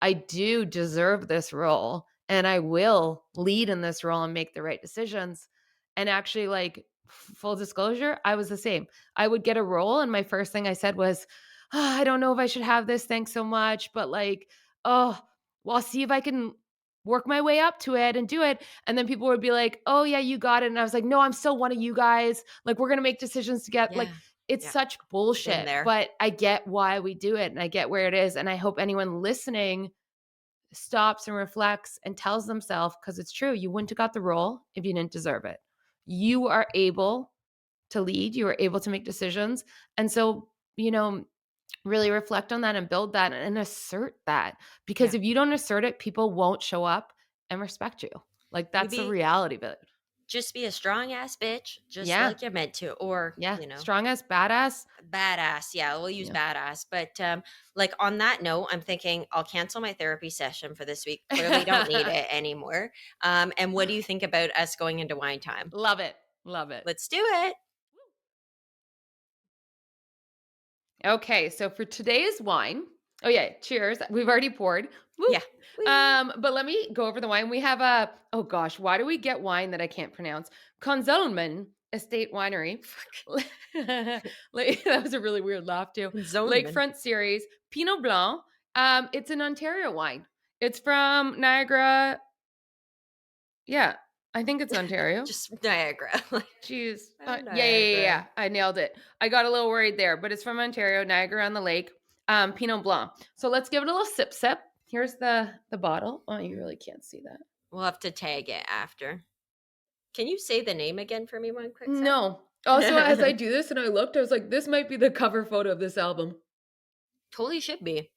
I do deserve this role, and I will lead in this role and make the right decisions. And actually, like, full disclosure, I was the same. I would get a role, and my first thing I said was, "Oh, I don't know if I should have this. Thanks so much. But, like, oh, well, I'll see if I can work my way up to it and do it." And then people would be like, "Oh, yeah, you got it." And I was like, "No, I'm still one of you guys. Like, we're going to make decisions together." Like, Yeah. it's Yeah. such Been bullshit, there. but I get why we do it and I get where it is. And I hope anyone listening stops and reflects and tells themselves, because it's true, you wouldn't have got the role if you didn't deserve it. You are able to lead, you are able to make decisions. And so, really reflect on that and build that and assert that. Because Yeah. if you don't assert it, people won't show up and respect you. Like You that's the be reality of it. Just be a strong ass bitch, just Yeah. like you're meant to, or, Yeah. Strong as badass. badass. Yeah, we'll use Yeah. badass. But like on that note, I'm thinking I'll cancel my therapy session for this week. Clearly don't need it anymore. And what do you think about us going into wine time? Love it. Love it. Let's do it. Okay, so for today's wine, oh yeah, cheers. We've already poured. Woo. Yeah. Woo. But let me go over the wine. We have a oh gosh, why do we get wine that I can't pronounce? Konzelmann Estate Winery. That was a really weird laugh too. Zoneman. Lakefront Series Pinot Blanc. It's an Ontario wine. It's from Niagara. Yeah, I think it's Ontario. Just Niagara. Like, Jeez. oh, Yeah. Niagara. I nailed it. I got a little worried there, but it's from Ontario, Niagara on the Lake, Pinot Blanc. So let's give it a little sip sip. Here's the bottle. Oh, you really can't see that. We'll have to tag it after. Can you say the name again for me one quick sec? No. Also, as I do this and I looked, I was like, this might be the cover photo of this album. Totally should be.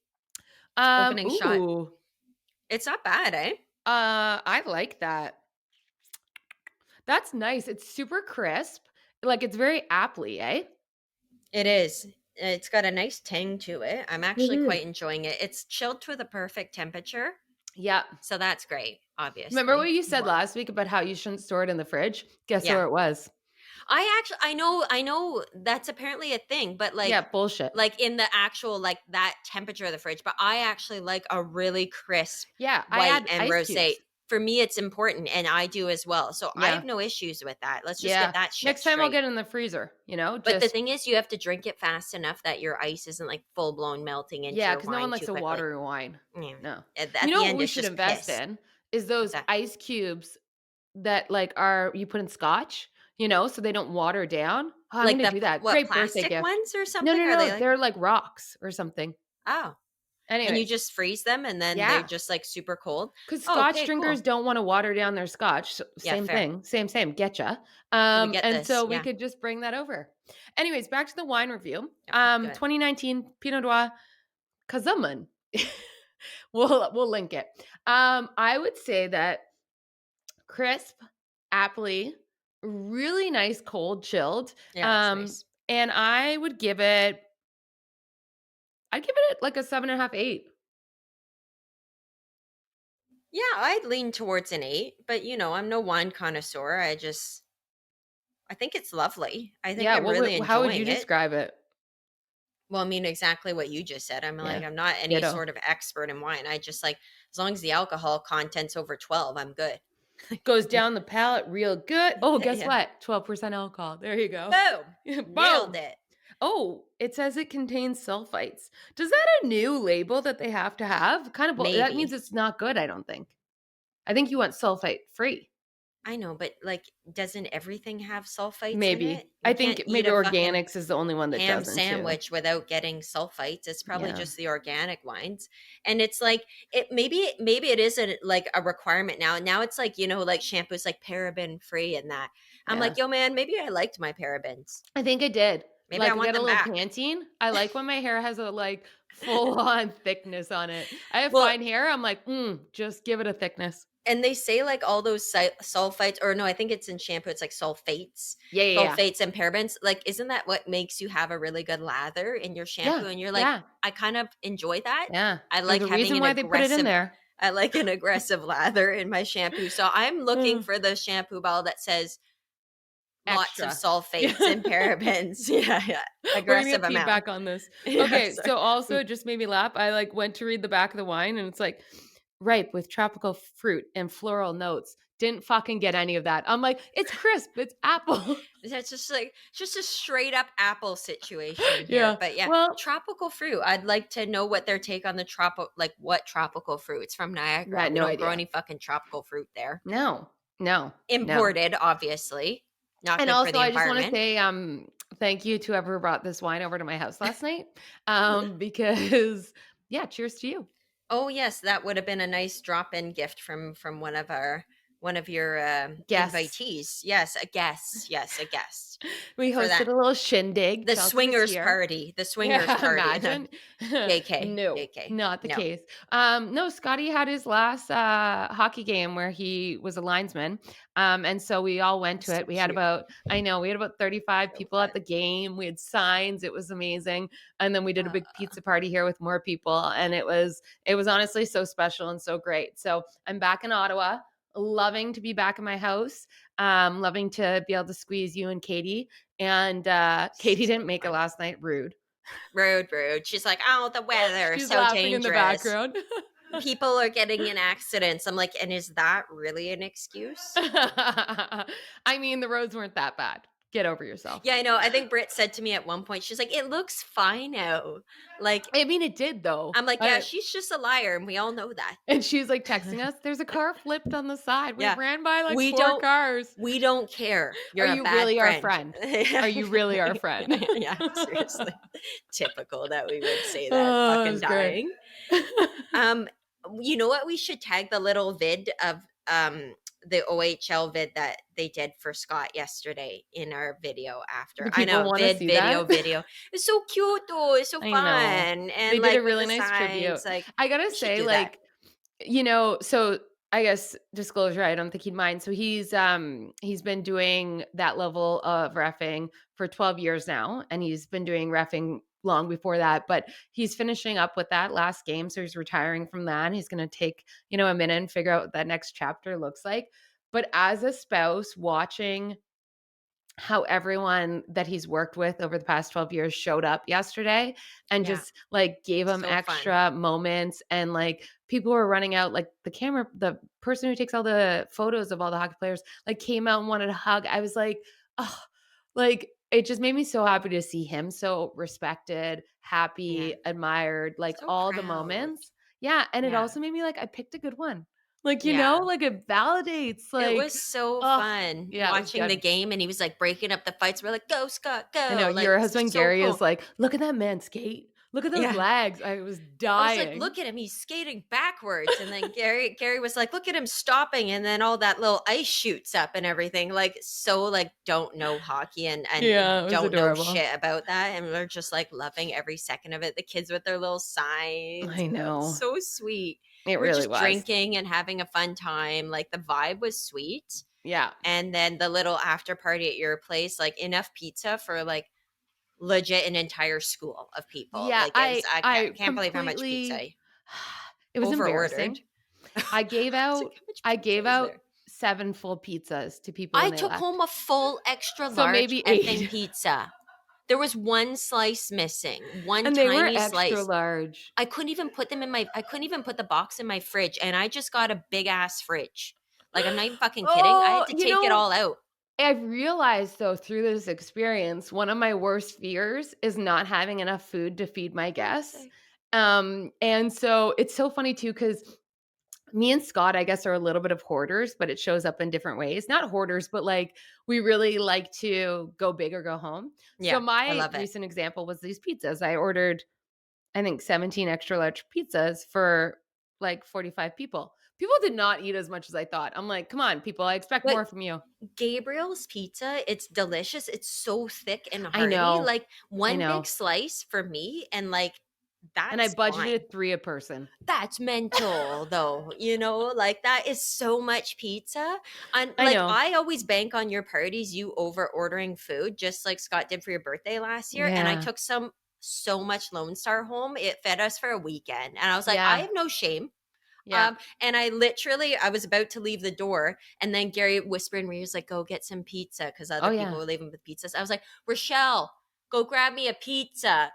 Opening shot. Ooh. It's not bad, eh? I like that. That's nice. It's super crisp. Like it's very aptly, eh? It is. It's got a nice tang to it. I'm actually Mhm. quite enjoying it. It's chilled to the perfect temperature, Yeah. so that's great, Remember what obviously. you said Well, last week about how you shouldn't store it in the fridge? Guess yeah. where it was? I know that's apparently a thing, but Yeah, bullshit. like in the actual like that temperature of the fridge, but I actually like a really crisp Yeah, I white add and ice rosé. cubes. For me it's important and I do as well. So I have Yeah, no issues with that. Let's just get yeah. that shit Next time I'll straight. get it in the freezer, But the just thing is you have to drink it fast enough that your ice isn't like full blown melting into yeah, your because no one wine likes too a quickly. watery wine. Yeah. No. At You the know what end we it's should just invest piss. in is What's those that? ice cubes that, like, are you put in scotch, so they don't water down. Oh, I'm Like gonna the do that. what, Great birthday plastic gift. ones or No, something? no, Are they no, like, they're like rocks or something. oh, and you Anyways, just freeze them and then they're yeah. just like super cold? Because Oh, Scotch okay, drinkers cool. don't wanna water down their Scotch, Yeah, same fair. thing, same, getcha, We get and this. so we Yeah. could just bring that over. Anyways, back to the wine review, Yep. Do it. 2019 Pinot Noir Konzelmann. We'll link it. I would say that crisp, aptly, really nice cold chilled, Yeah, it's nice. and I'd give it like a 7.5, 8. Yeah, I'd lean towards an 8, but I'm no wine connoisseur. I think it's lovely. I think Yeah, I'm what really would how would you enjoying it. describe it? Well, I mean, exactly what you just said. I'm like, Yeah, I'm not any ditto. sort of expert in wine. I just like, as long as the alcohol content's over 12, I'm good. Goes down the palate real good. Oh, guess Yeah. what? 12% alcohol. There you go. Boom. Nailed Boom. it. Oh, it says it contains sulfites. Does that a new label that they have to have? That means Maybe. it's not good, I don't think. I think you want sulfite free. I know, but like, doesn't everything have sulfites in it? Maybe. I You can't think eat maybe a fucking organics is the only one that ham doesn't too. sandwich without getting sulfites. It's probably Yeah. just the organic wines. And it's like maybe it isn't like a requirement now. Now it's like, like shampoos like paraben free and that. I'm Yeah. like, yo man, maybe I liked my parabens. I think I did. Maybe I Like, I want get a them little back. Pantene. I like when my hair has a, like, full-on thickness on it. I have Well, fine hair, I'm like, just give it a thickness." and they say like all those sulfites, or no, I think it's in shampoo, it's like sulfates, Yeah, yeah, yeah. sulfates and parabens. Like, isn't that what makes you have a really good lather in your Yeah, shampoo? And you're like, yeah, I kind of enjoy that. yeah. I There's like a having reason an why they put it in aggressive there. I like an aggressive lather in my shampoo. So I'm looking Uh, for the shampoo bottle that says lots of extra. sulfates Yeah. and parabens. Yeah, yeah. We're gonna Aggressive get amount. feedback on this. Yeah, Okay, sorry. so also it just made me laugh. I, like, went to read the back of the wine, and it's like, "Ripe with tropical fruit and floral notes." Didn't fucking get any of that. I'm like, "It's crisp, it's apple." That's just like just a straight up apple situation here. Yeah. But yeah, Well, tropical fruit. I'd like to know what their take on the like what tropical fruits from yeah, Niagara. We no don't grow idea. any fucking tropical fruit there. No, no, no. Imported, obviously. Not And good for also, the I just wanna environment. say, thank you to whoever brought this wine over to my house last night, because yeah, cheers to you. Oh yes, that would have been a nice drop-in gift from one of our one of your Guests. invitees. Yes, a guest. Yes, a guest We for hosted that. a little shindig. The Chelsea was swingers here. party. The swingers Yeah, party. imagine. JK. No, JK. not the No. case. No, Scotty had his last hockey game where he was a linesman. And so we all went to So it. We had cute. about, I know, we had about 35 So people fun. at the game. We had signs. It was amazing. And then we did a big Uh, pizza party here with more people. And it was honestly so special and so great. So I'm back in Ottawa, loving to be back in my house. Loving to be able to squeeze you and Katie. And Katie so didn't make it fun. last night. Rude. Rude, rude. She's like, oh, the weather, She's so laughing in the dangerous. background. People are getting in accidents. I'm like, and is that really an excuse? I mean, the roads weren't that bad. Get over yourself. Yeah, I know. I think Britt said to me at one point, she's like, it looks fine out. Like, I mean, it did though. I'm like, yeah, she's just a liar, and we all know that. And she's like texting us, "There's a car flipped on the side. We Yeah. ran by like We 4 don't cars. we don't care. Are You're a you bad really our friend. friend? Are you really our friend?" Yeah, seriously. Typical that we would say that. Oh, Fucking it's great. dying. Um, you know what? We should tag the little vid of the OHL vid that they did for Scott yesterday in our video after. Do I people know, wanna vid, see that? video. It's so cute though. It's so I know. fun. They And did a like with really the nice tribute. signs, like I gotta we should say, do that. like, so I guess disclosure, I don't think he'd mind. So he's been doing that level of reffing for 12 years now, and he's been doing reffing long before that, but he's finishing up with that last game. So he's retiring from that. And he's gonna take, a minute and figure out what that next chapter looks like. But as a spouse watching how everyone that he's worked with over the past 12 years showed up yesterday and Yeah. just like gave him So fun. extra moments, and like people were running out, like the person who takes all the photos of all the hockey players like came out and wanted a hug. I was like, oh, like it just made me so happy to see him so respected, Yeah. happy, admired, like So all the proud. moments. Yeah, and it Yeah. also made me like I picked a good one. Like, Yeah. like it validates It like, was so oh, fun yeah, it was watching the good. game, and he was, like, breaking up the fights. We're like, "Go, Scott, I know go." Like, your this is husband so Gary is cool. like, "Look at that man skate. Look at those Yeah. legs." I was I was like, dying. "Look at him, he's skating backwards." And then Gary was like, "Look at him stopping," and then all that little ice shoots up and everything, like, so, like, don't know hockey and Yeah, it was don't know adorable. shit about that, and we're just, like, loving every second of it. The kids with their little signs, I know. so sweet. It We're really just was. drinking and having a fun time, like, the vibe was sweet. Yeah. And then the little after party at your place, like, enough pizza for, like, legit an entire school of people. Yeah, Like, it was I I I can't believe how much pizza completely I it was over ordered. embarrassing. I gave It's like, out how much I pizza gave is out there? 7 full pizzas to people I when they took left. home a full extra So large maybe effing 8. pizza. There was one slice missing, one And they were tiny extra slice. large. I couldn't even put the box in my fridge, and I just got a big ass fridge. Like, I'm not even fucking kidding. I had Oh, to take it all out. I've realized though through this experience, one of my worst fears is not having enough food to feed my Fuck's guests. sake. And so it's so funny too, because me and Scott, I guess, are a little bit of hoarders, but it shows up in different ways. Not hoarders, but like we really like to go big or go home. So Yeah, I my love it. recent example was these pizzas. I ordered, I think, 17 extra large pizzas for like 45 people. People did not eat as much as I thought. I'm like, come on, people, I expect But more from you. Gabriel's pizza, it's delicious. It's so thick and I hearty. know. Like, I one big know. slice for me, and, like, And I that's fine. budgeted 3 a person. That's mental though, like, that is so much pizza. And, I like, know. I always bank on your parties, you over ordering food, just like Scott did for your birthday last year, and I Yeah. took so much Lone Star home, it fed us for a weekend, and I was like, "I Yeah. have no shame." Yeah. And I was about to leave the door, and then Gary whispered in me, he was like, "Go get some pizza," because Oh, other people yeah. were leaving with pizzas. I was like, "Rochelle, go grab me a pizza."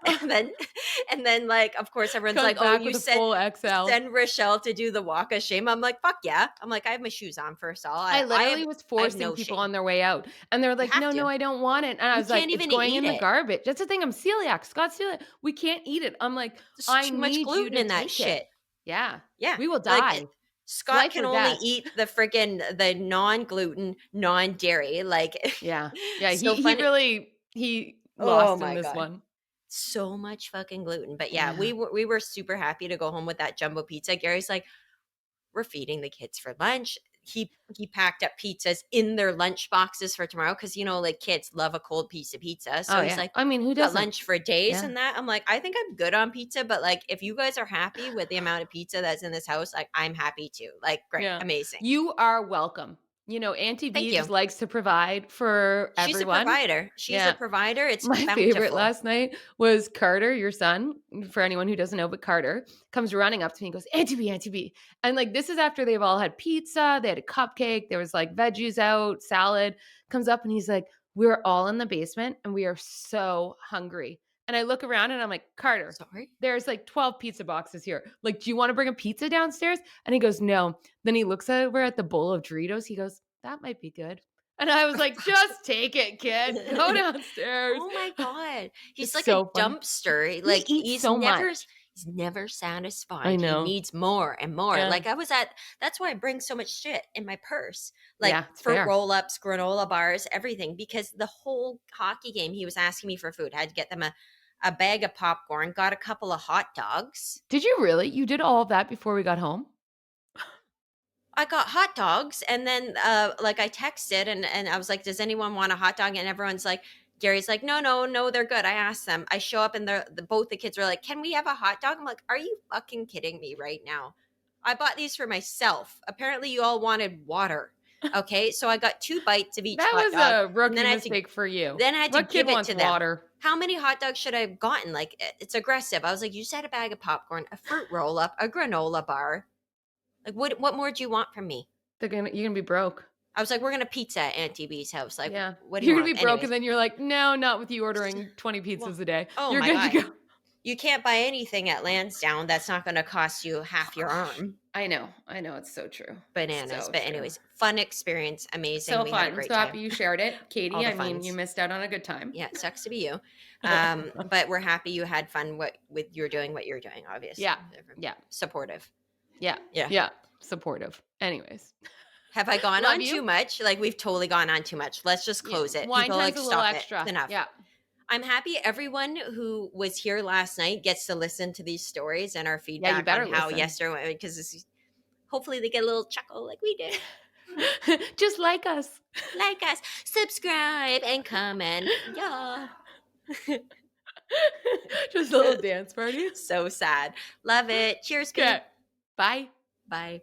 And then, like, of course, everyone's Comes like, "Oh, back you with a full XL. send Rochelle to do the walk of shame." I'm like, "Fuck yeah." I'm like, "I have my shoes on first of all. I I literally have was I have forcing no people shame." on their way out, and they're You like, have "No, no, to. I don't want it." And I You was like, can't "It's even going eat in the it. garbage." That's the thing, I'm celiac. Scott's celiac. We can't eat it. I'm like, There's "I too much need you gluten to in that take it." shit. Yeah. Yeah, We will like, die. It's Scott life can or only death. eat the non-gluten, non-dairy, like, Yeah. Yeah, so he funny. really he Oh lost in my this god. one. So much fucking gluten, but yeah, Yeah. we were super happy to go home with that jumbo pizza. Gary's like, "We're feeding the kids for lunch." he packed up pizzas in their lunch boxes for tomorrow because like kids love a cold piece of pizza. So Oh, he's yeah. like, I mean, who "We got doesn't? lunch for days Yeah. and that." I'm like, I think I'm good on pizza, but like if you guys are happy with the amount of pizza that's in this house, like I'm happy too. Like, great, Yeah. amazing. You are welcome. Auntie Thank B just you. likes to provide for She's a everyone. provider. She's a Yeah. provider. It's My favorite bountiful. last night was Carter, your son, for anyone who doesn't know, but Carter comes running up to me and goes, Auntie B, Auntie B. And like, this is after they've all had pizza, they had a cupcake, there was like veggies out, salad. Comes up and he's like, we're all in the basement and we are so hungry. And I look around and I'm like, Carter, Sorry. there's like 12 pizza boxes here. Like, do you want to bring a pizza downstairs? And he goes, no. Then he looks over at the bowl of Doritos. He goes, that might be good. And I was like, just take it, kid. Go downstairs. Oh my god. He's It's like a so funny. dumpster. He Like eats so much. he's never I satisfied. He know. needs more and more. Yeah. Like that's why I bring so much shit in my purse. Like Yeah, it's fruit fair. roll-ups, granola bars, everything because the whole hockey game he was asking me for food. I had to get them a bag of popcorn, got a couple of hot dogs. Did you really? You did all of that before we got home? I got hot dogs and then like I texted and I was like, "Does anyone want a hot dog?" And everyone's like, Gary's like, "No, no, no, they're good." I asked them. I show up and both the kids were like, "Can we have a hot dog?" I'm like, "Are you fucking kidding me right now?" I bought these for myself. Apparently you all wanted water. Okay? So I got 2 bites of each That hot was dog a and rookie mistake for you. then I had to What kid give it wants to them. water? How many hot dogs should I have gotten? Like it's aggressive. I was like, "You said a bag of popcorn, a fruit roll up, a granola bar. Like what more do you want from me?" You're gonna be broke. I was like, "We're gonna pizza at Auntie B's house. Like, Yeah. what do you You're gonna want?" be broke, and Anyways, then you're like, "No, not with you ordering 20 well, pizzas a day. oh You're my good to god, go." you can't buy anything at Lansdowne that's not going to cost you half your arm. I know. I know. It's so true. Bananas. So But true. anyways, fun experience, amazing. So We had a fun. I'm great so happy time. you shared it. All Katie, the I mean, you funs. missed out on a good time. Yeah, it sucks to be you. But we're happy you had fun. What you're doing, obviously. Yeah. Yeah. Supportive. Yeah. Yeah. Yeah. Supportive. Anyways. Have I gone Love on you. too much? Like we've totally gone on too much. Let's just Yeah. close it. Wine People time's like a little stop it. It's extra. enough. Yeah. I'm happy everyone who was here last night gets to listen to these stories and our Yeah, you feedback on better how listen. yesterday went because hopefully they get a little chuckle like we did. Just like us. Like us, subscribe and comment. Yeah. Just a little dance party. So sad. Love it. Cheers, Okay. P. Bye. Bye.